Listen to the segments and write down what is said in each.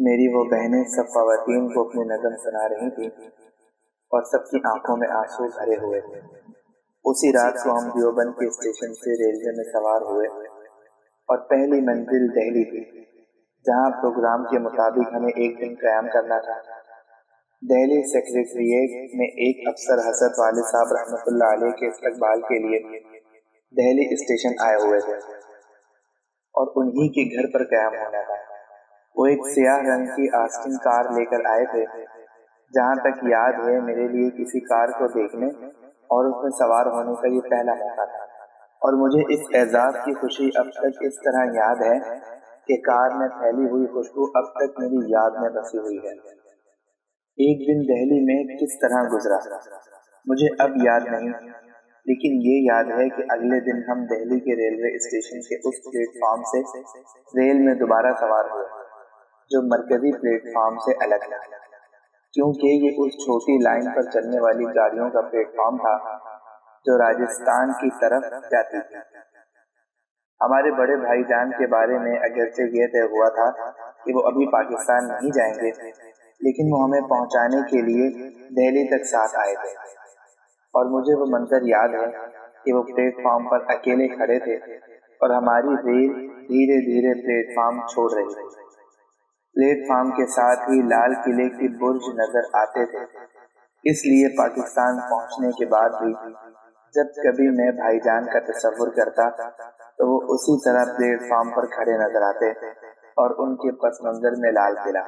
मेरी वो बहनें सब ख़वातीन को अपनी नज़म सुना रही थीं और सबकी आंखों में आंसू भरे हुए थे। उसी रात को हम देवबंद के स्टेशन से रेलवे में सवार हुए और पहली मंजिल दिल्ली थी, जहां प्रोग्राम के मुताबिक हमें एक दिन क़याम करना था। दिल्ली सेक्रेटेरिएट में एक अफसर हज़रत वालिद साहब रहमतुल्लाह अलैह के इस्तकबाल के लिए दिल्ली स्टेशन आए हुए थे और उन्हीं के घर पर क़याम होना था। वो एक सियाह रंग की आस्टिन कार लेकर आए थे। जहाँ तक याद है, मेरे लिए किसी कार को देखने और उसमें सवार होने का ये पहला मौका था और मुझे इस एजाज़ की खुशी अब तक इस तरह याद है कि कार में फैली हुई खुशबू अब तक मेरी याद में बसी हुई है। एक दिन दिल्ली में किस तरह गुजरा मुझे अब याद नहीं, लेकिन ये याद है कि अगले दिन हम दिल्ली के रेलवे स्टेशन के उस प्लेटफॉर्म से रेल में दोबारा सवार हुए जो मरकजी प्लेटफॉर्म से अलग था, क्योंकि ये उस छोटी लाइन पर चलने वाली गाड़ियों का प्लेटफॉर्म था जो राजस्थान की तरफ जाती थी। हमारे बड़े भाईजान के बारे में अगरचे ये तय हुआ था कि वो अभी पाकिस्तान नहीं जाएंगे, लेकिन वो हमें पहुंचाने के लिए दिल्ली तक साथ आए थे और मुझे वो मंजर याद है कि वो प्लेटफॉर्म पर अकेले खड़े थे और हमारी रेल धीरे धीरे प्लेटफॉर्म छोड़ रही थी। प्लेटफॉर्म के साथ ही लाल किले की बुर्ज नजर आते थे, इसलिए पाकिस्तान पहुंचने के बाद भी जब कभी मैं भाईजान का तस्वुर करता तो वो उसी तरह प्लेटफॉर्म पर खड़े नजर आते और उनके पस मंजर में लाल किला।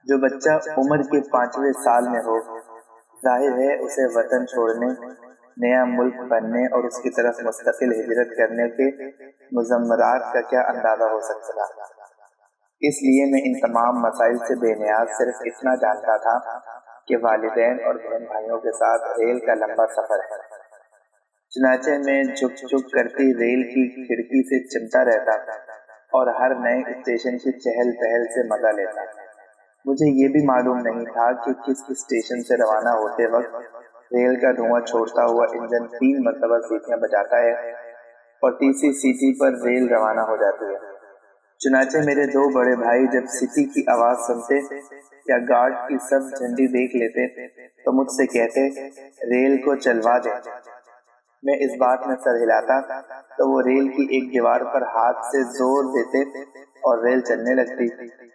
जो बच्चा उम्र के 5वें साल में हो, जाहिर है उसे वतन छोड़ने, नया मुल्क बनने और उसकी तरफ मुस्तकिल हिजरत करने के मुज़म्मरात का क्या अंदाजा हो सकता था। इसलिए मैं इन तमाम मसाइल से बेनियाज सिर्फ इतना जानता था कि वालिदैन और बहन भाइयों के साथ रेल का लंबा सफर है। चुनाचे मैं झुक झुक करती रेल की खिड़की से चिमटा रहता और हर नए स्टेशन की चहल पहल से मजा लेता। मुझे ये भी मालूम नहीं था कि किस स्टेशन से रवाना होते वक्त रेल का धुआं छोड़ता हुआ इंजन 3 मरतबा सीटियां बजाता है और तीसरी सीटी पर रेल रवाना हो जाती है। चुनाचे मेरे 2 बड़े भाई जब सीटी की आवाज सुनते या गार्ड की सब झंडी देख लेते तो मुझसे कहते, रेल को चलवा दे। मैं इस बात में सर हिलाता तो वो रेल की एक दीवार पर हाथ से जोर देते और रेल चलने लगती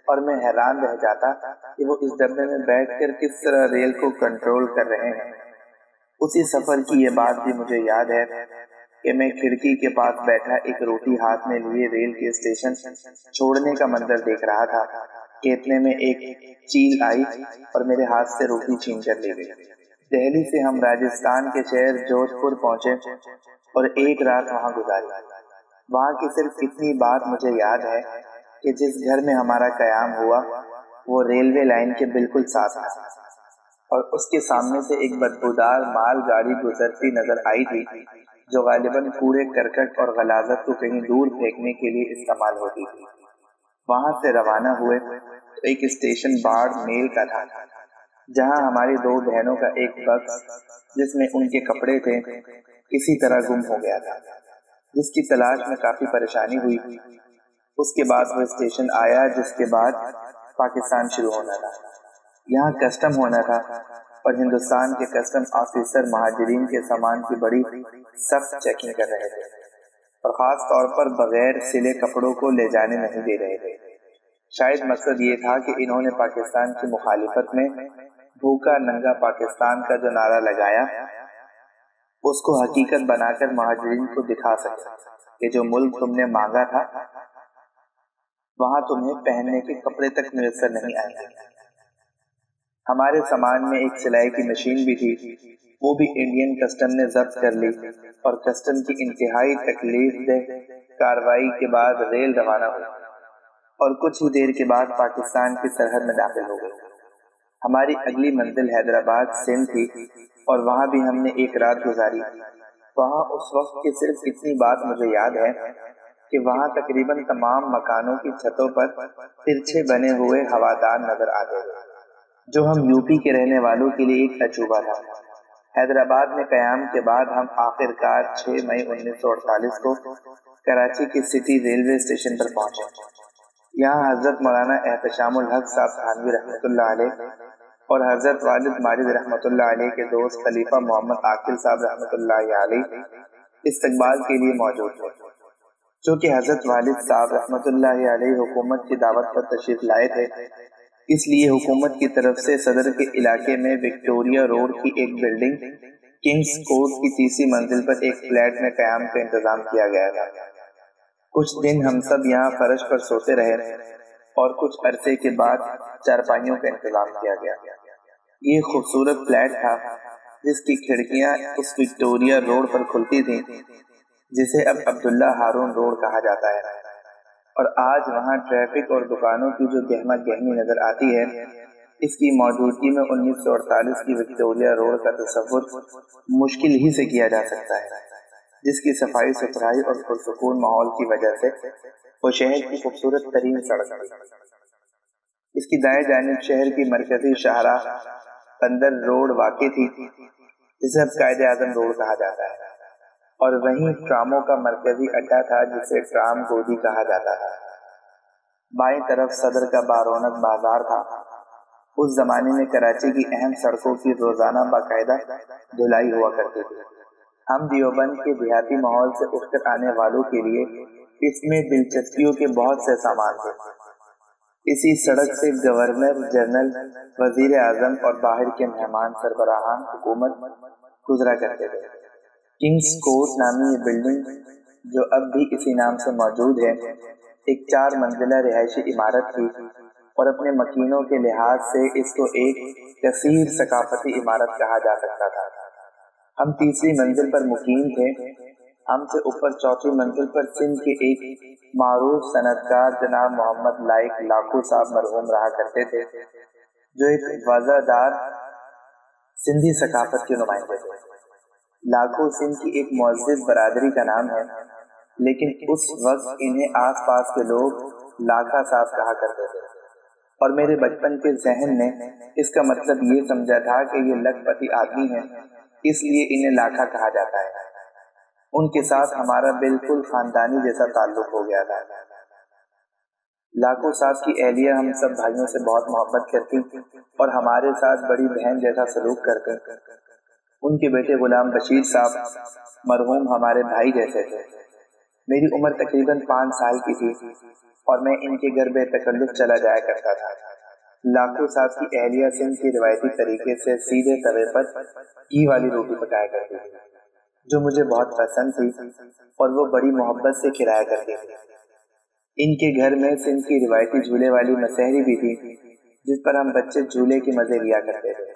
और मैं हैरान रह जाता कि वो इस डब्बे में बैठकर किस तरह रेल को कंट्रोल कर रहे हैं। उसी सफर की ये बात भी मुझे याद है कि मैं खिड़की के पास बैठा एक रोटी हाथ में लिए रेल के स्टेशन छोड़ने का मंजर देख रहा था कि इतने में एक चील आई और मेरे हाथ से रोटी छीन कर ले गई। दिल्ली से हम राजस्थान के शहर जोधपुर पहुंचे और एक रात वहां गुजारी। वहां की सिर्फ इतनी बात मुझे याद है कि जिस घर में हमारा क़याम हुआ वो रेलवे लाइन के बिल्कुल साथ था और उसके सामने से एक बदबूदार माल गाड़ी गुजरती नजर आई थी जो गालिबन कूड़े करकट और गलाजत को कहीं दूर फेंकने के लिए इस्तेमाल होती थी। वहां से रवाना हुए तो एक स्टेशन बाढ़ मेल का था, जहां हमारी 2 बहनों का एक बक्स जिसमें उनके कपड़े थे किसी तरह गुम हो गया था, जिसकी तलाश में काफी परेशानी हुई। उसके बाद वो स्टेशन आया जिसके बाद पाकिस्तान शुरू होना था। यहाँ कस्टम होना था और हिंदुस्तान के कस्टम ऑफिसर महाजिरीन के सामान की बड़ी सख्त चेकिंग कर रहे थे और खास तौर पर बगैर सिले कपड़ों को ले जाने नहीं दे रहे थे। शायद मकसद ये था कि इन्होंने पाकिस्तान की मुखालिफत में भूखा नंगा पाकिस्तान का जो नारा लगाया उसको हकीकत बनाकर महाजिरीन को दिखा सके कि जो मुल्क तुमने मांगा था वहां तुम्हें पहनने के कपड़े तक मुयस्सर नहीं आएंगे। हमारे सामान में एक सिलाई की मशीन भी थी, वो भी इंडियन कस्टम ने जब्त कर ली और कस्टम की इंतहाई तकलीफदेह कार्रवाई के बाद रेल रवाना हुई और कुछ ही देर के बाद पाकिस्तान की सरहद में दाखिल हो गई। हमारी अगली मंजिल हैदराबाद सिंध थी और वहां भी हमने एक रात गुजारी। वहां उस वक्त की सिर्फ इतनी बात मुझे याद है कि वहां तकरीबन तमाम मकानों की छतों पर तिरछे बने हुए हवादार नजर आते थे, जो हम यूपी के रहने वालों के लिए एक अजूबा था। हैदराबाद में क़याम के बाद हम आखिरकार 6 मई 1948 को कराची के सिटी रेलवे स्टेशन पर पहुंचे। यहाँ हजरत मौलाना एहतशामुल हक साहब थानवी रहमतुल्लाह अलैह और हजरत वालिद माजिद रहमतुल्लाह अलैह के दोस्त खलीफा मोहम्मद आकिल साहब रहमतुल्लाह अलैह इस्तकबाल के लिए मौजूद थे। चूँकि हजरत वालिद साहब रहमतुल्लाह अलैह हुकूमत की दावत पर तशरीफ लाए थे, इसलिए हुकूमत की तरफ से सदर के इलाके में विक्टोरिया रोड की एक बिल्डिंग किंग्स कोर्ट की तीसरी मंजिल पर एक फ्लैट में क़याम का इंतजाम किया गया था। कुछ दिन हम सब यहाँ फर्श पर सोते रहे और कुछ अरसे के बाद चारपाइयों का इंतजाम किया गया। ये खूबसूरत फ्लैट था जिसकी खिड़कियाँ उस विक्टोरिया रोड पर खुलती थीं, जिसे अब अब्दुल्ला हारून रोड कहा जाता है, और आज वहाँ ट्रैफिक और दुकानों की जो गहमा गहमी नजर आती है, इसकी मौजूदगी में 1948 की विक्टोरिया रोड का तसव्वुर मुश्किल ही से किया जा सकता है, जिसकी सफाई सुथराई और पुरसुकून माहौल की वजह से वो शहर की खूबसूरत तरीन सड़क थी। इसकी दाएं जानिब शहर की मरकजी शाहराह बंदर रोड वाक़ई थी, जिसे अब कायदे आज़म रोड कहा जाता है, और वहीं ट्रामों का मरकजी अड्डा था जिसे ट्राम गोदी कहा जाता था। बाईं तरफ सदर का बारौनक बाजार था। उस जमाने में कराची की अहम सड़कों की रोजाना बाकायदा धुलाई हुआ करती थी। हम देवबंद के देहाती माहौल से उठकर आने वालों के लिए इसमें दिलचस्पियों के बहुत से सामान थे। इसी सड़क से गवर्नर जनरल, वजीर आजम और बाहर के मेहमान सरबराहान हुकूमत गुजरा करते थे। किंग्स कोर्ट नामी ये बिल्डिंग, जो अब भी इसी नाम से मौजूद है, एक 4 मंजिला रिहायशी इमारत थी और अपने मकीनों के लिहाज से इसको एक कसीर सकाफती इमारत कहा जा सकता था। हम तीसरी मंजिल पर मुकीम थे। हमसे ऊपर चौथी मंजिल पर सिंध के एक मारूफ सनतकार जनाब मोहम्मद लाइक लाखू साहब मरहूम रहा करते थे, जो एक वज़ादार सिंधी सकाफत के नुमाइंदे थे। लाखू सिंध की एक मुअज़्ज़िज़ बरादरी का नाम है, लेकिन उस वक्त इन्हें आस पास के लोग लाखा साहब कहा करते थे, और मेरे बचपन के जहन ने इसका मतलब ये समझा था कि ये लखपति आदमी है, इसलिए इन्हें लाखा कहा जाता है। उनके साथ हमारा बिल्कुल खानदानी जैसा ताल्लुक हो गया था। लाखू साहब की एहलिया हम सब भाइयों से बहुत मोहब्बत करती और हमारे साथ बड़ी बहन जैसा सलूक करते। उनके बेटे गुलाम बशीर साहब मरहूम हमारे भाई जैसे थे। मेरी उम्र तकरीबन 5 साल की थी और मैं इनके घर बेतकल्लुफ चला जाया करता था। लाखू साहब की एहलिया सिंध की रिवायती तरीके से सीधे तवे पर घी वाली रोटी पकाया करती थी, जो मुझे बहुत पसंद थी और वो बड़ी मोहब्बत से खिलाया करती थी। इनके घर में सिंध की रिवायती झूले वाली मसहरी भी थी, जिस पर हम बच्चे झूले के मजे लिया करते थे।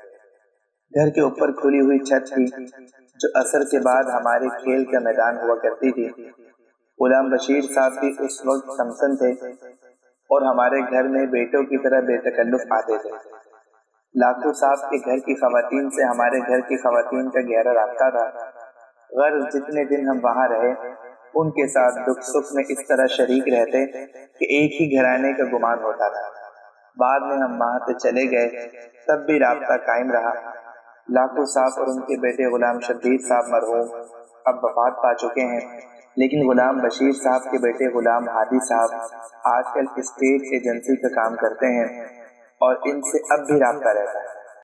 घर के ऊपर खुली हुई छत थी, जो असर के बाद हमारे खेल का मैदान हुआ करती थी। गुलाम बशीर साहब भी उस वक्त समसन थे और हमारे घर में बेटों की तरह बेतकल्लुफ आते थे। लाखू साहब के घर की खवातीन से हमारे घर की खवातीन का गहरा राब्ता था। गर्ज जितने दिन हम वहाँ रहे, उनके साथ दुख सुख में इस तरह शरीक रहते कि एक ही घराने का गुमान होता था। बाद में हम वहाँ से चले गए, तब भी राब्ता कायम रहा। लाखू साहब और उनके बेटे गुलाम शब्बीर साहब मरहूम अब वफात पा चुके हैं, लेकिन गुलाम बशीर साहब के बेटे गुलाम हादी साहब आजकल स्टेट एजेंसी का काम करते हैं और इनसे अब भी राब्ता रहता है।